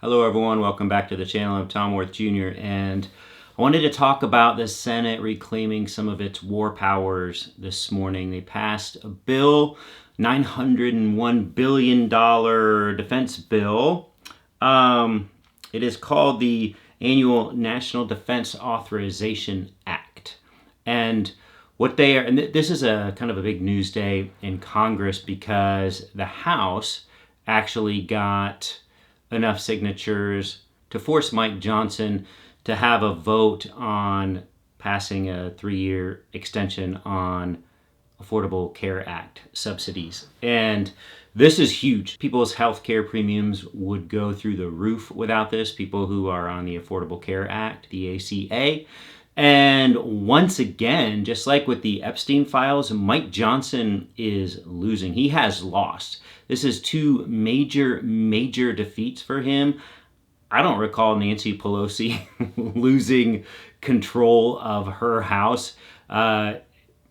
Hello everyone, welcome back to the channel. I'm Tom Worth Jr. and I wanted to talk about the Senate reclaiming some of its war powers this morning. They passed a bill, $901 billion defense bill. It is called the Annual National Defense Authorization Act. And what they are, and this is a kind of a big news day in Congress because the House actually got enough signatures to force Mike Johnson to have a vote on passing a 3-year extension on Affordable Care Act subsidies. And this is huge. People's health care premiums would go through the roof without this, people who are on the Affordable Care Act, the ACA. And once again, just like with the Epstein files, Mike Johnson is losing. He has lost. This is two major defeats for him. I don't recall Nancy Pelosi losing control of her House.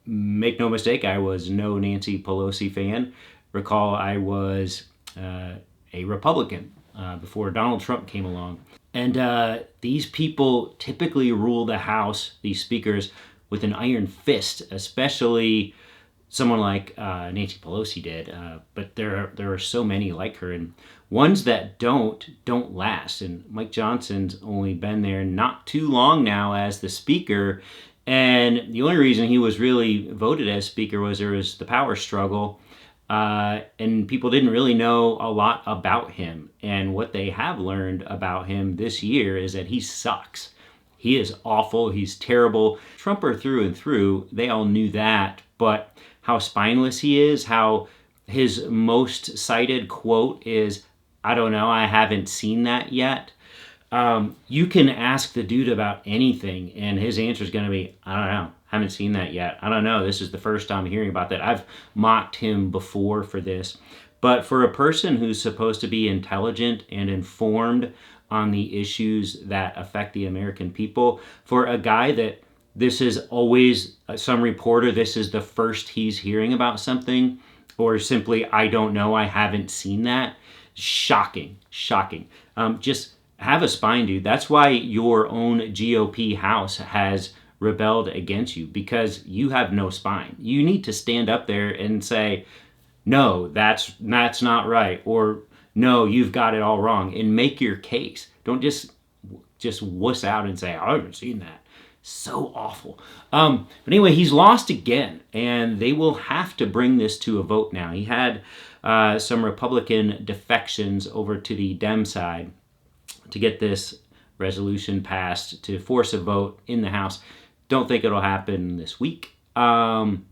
Make no mistake, I was no Nancy Pelosi fan. Recall I was a Republican before Donald Trump came along. And these people typically rule the House, these speakers, with an iron fist, especially someone like Nancy Pelosi did. But there are so many like her, and ones that don't last. And Mike Johnson's only been there not too long now as the speaker. And the only reason he was really voted as speaker was there was the power struggle. And people didn't really know a lot about him. And what they have learned about him this year is that he sucks. He is awful. He's terrible. Trumper through and through. They all knew that. But how spineless he is, how his most cited quote is, "I don't know, I haven't seen that yet." You can ask the dude about anything, and his answer is going to be, "I don't know. Haven't seen that yet. I don't know. This is the first time hearing about that." I've mocked him before for this. But for a person who's supposed to be intelligent and informed on the issues that affect the American people, for a guy that this is always some reporter, this is the first he's hearing about something, or simply, "I don't know, I haven't seen that," shocking. Just have a spine, dude. That's why your own GOP House has rebelled against you, because you have no spine. You need to stand up there and say, "No, that's not right," or "No, you've got it all wrong," and make your case. Don't just wuss out and say, "I haven't seen that." So awful. But anyway, he's lost again, and they will have to bring this to a vote now. He had some Republican defections over to the Dem side to get this resolution passed to force a vote in the House. Don't think it'll happen this week. In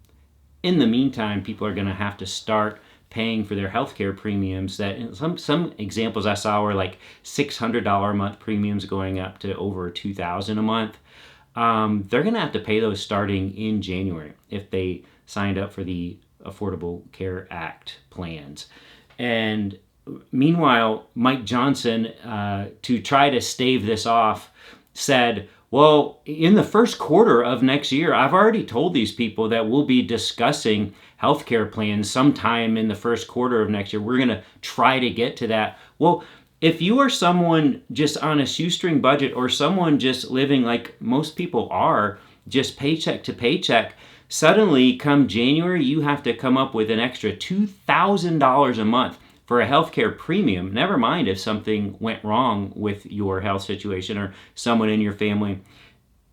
the meantime, people are going to have to start paying for their healthcare premiums. That some examples I saw were like $600 a month premiums going up to over $2,000 a month. They're going to have to pay those starting in January if they signed up for the Affordable Care Act plans. And meanwhile, Mike Johnson, to try to stave this off, said, "Well, in the first quarter of next year, I've already told these people that we'll be discussing healthcare plans sometime in the first quarter of next year. We're going to try to get to that." Well, if you are someone just on a shoestring budget, or someone just living like most people are, just paycheck to paycheck, suddenly come January, you have to come up with an extra $2,000 a month for a healthcare premium. Never mind if something went wrong with your health situation or someone in your family.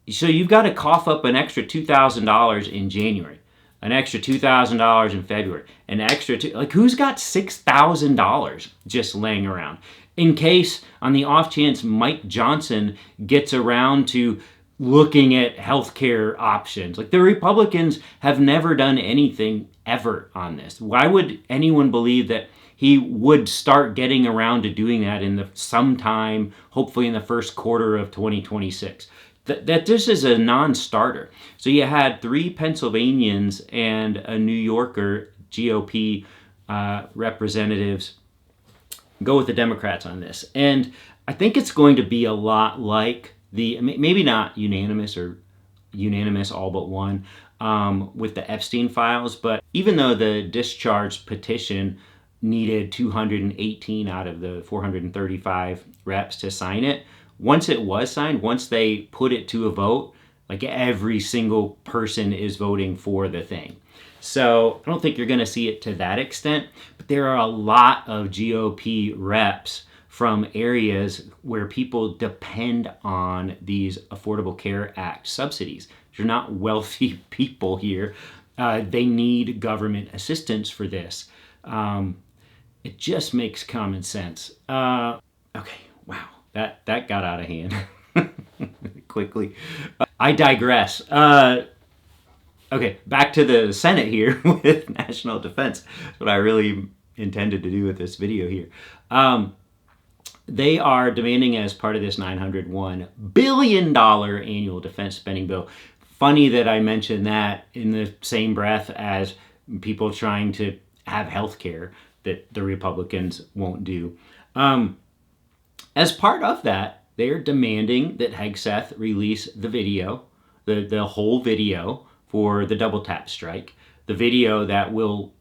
So you've got to cough up an extra $2,000 in January, an extra $2,000 in February, an extra like who's got $6,000 just laying around in case, on the off chance, Mike Johnson gets around to looking at healthcare options? Like, the Republicans have never done anything ever on this. Why would anyone believe that he would start getting around to doing that in the sometime, hopefully in the first quarter of 2026? That this is a non-starter. So you had 3 Pennsylvanians and a New Yorker GOP representatives go with the Democrats on this. And I think it's going to be a lot like maybe not unanimous or unanimous all but one with the Epstein files, but even though the discharge petition needed 218 out of the 435 reps to sign it. Once it was signed, once they put it to a vote, like every single person is voting for the thing. So I don't think you're going to see it to that extent, but there are a lot of GOP reps from areas where people depend on these Affordable Care Act subsidies. They're not wealthy people here. They need government assistance for this. It just makes common sense. Okay, wow, that got out of hand quickly. I digress. Okay, back to the Senate here with national defense. That's what I really intended to do with this video here. They are demanding, as part of this $901 billion annual defense spending bill. Funny that I mentioned that in the same breath as people trying to have health care that the Republicans won't do. As part of that, they're demanding that Hegseth release the video, the whole video for the double tap strike, the video that will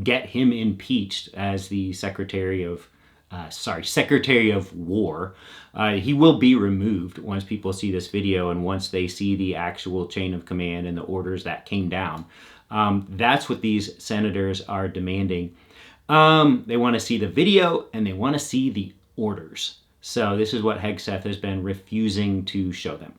get him impeached as the Secretary of War. He will be removed once people see this video and once they see the actual chain of command and the orders that came down. That's what these senators are demanding. They want to see the video and they want to see the orders. So this is what Hegseth has been refusing to show them.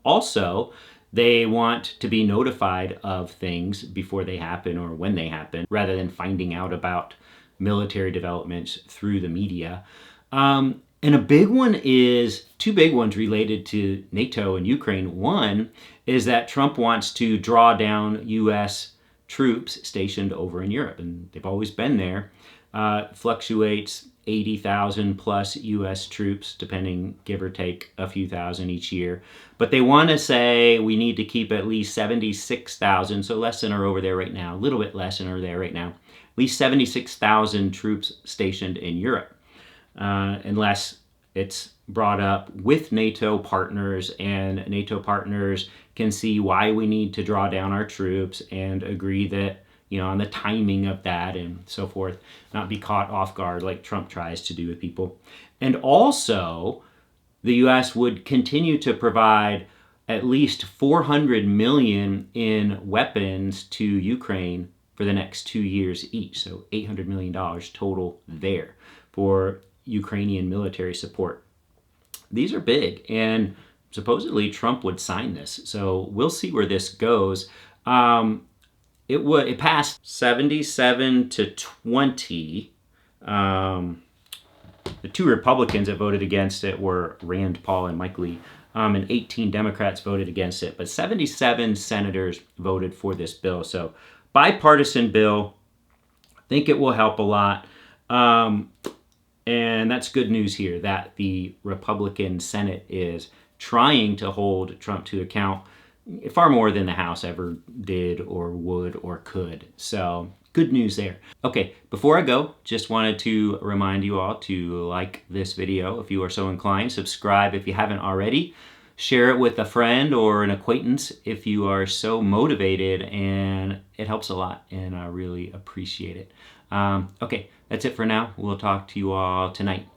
Also, they want to be notified of things before they happen or when they happen, rather than finding out about military developments through the media. And a big one is, two big ones related to NATO and Ukraine. One is that Trump wants to draw down U.S. troops stationed over in Europe, and they've always been there. Fluctuates 80,000 plus U.S. troops, depending, give or take a few thousand each year. But they want to say we need to keep at least 76,000, so less than are over there right now, a little bit less than are there right now, at least 76,000 troops stationed in Europe, unless it's brought up with NATO partners, and NATO partners can see why we need to draw down our troops and agree that, on the timing of that and so forth, not be caught off guard like Trump tries to do with people. And also, the U.S. would continue to provide at least $400 million in weapons to Ukraine for the next 2 years each. So $800 million total there for Ukrainian military support. These are big, and supposedly Trump would sign this. So we'll see where this goes. It passed 77 to 20. The two Republicans that voted against it were Rand Paul and Mike Lee, and 18 Democrats voted against it, but 77 senators voted for this bill. So bipartisan bill. I think it will help a lot. And that's good news here, that the Republican Senate is trying to hold Trump to account far more than the House ever did or would or could. So good news there. Okay, before I go, just wanted to remind you all to like this video if you are so inclined, subscribe if you haven't already, share it with a friend or an acquaintance if you are so motivated, and it helps a lot and I really appreciate it. Okay, that's it for now. We'll talk to you all tonight.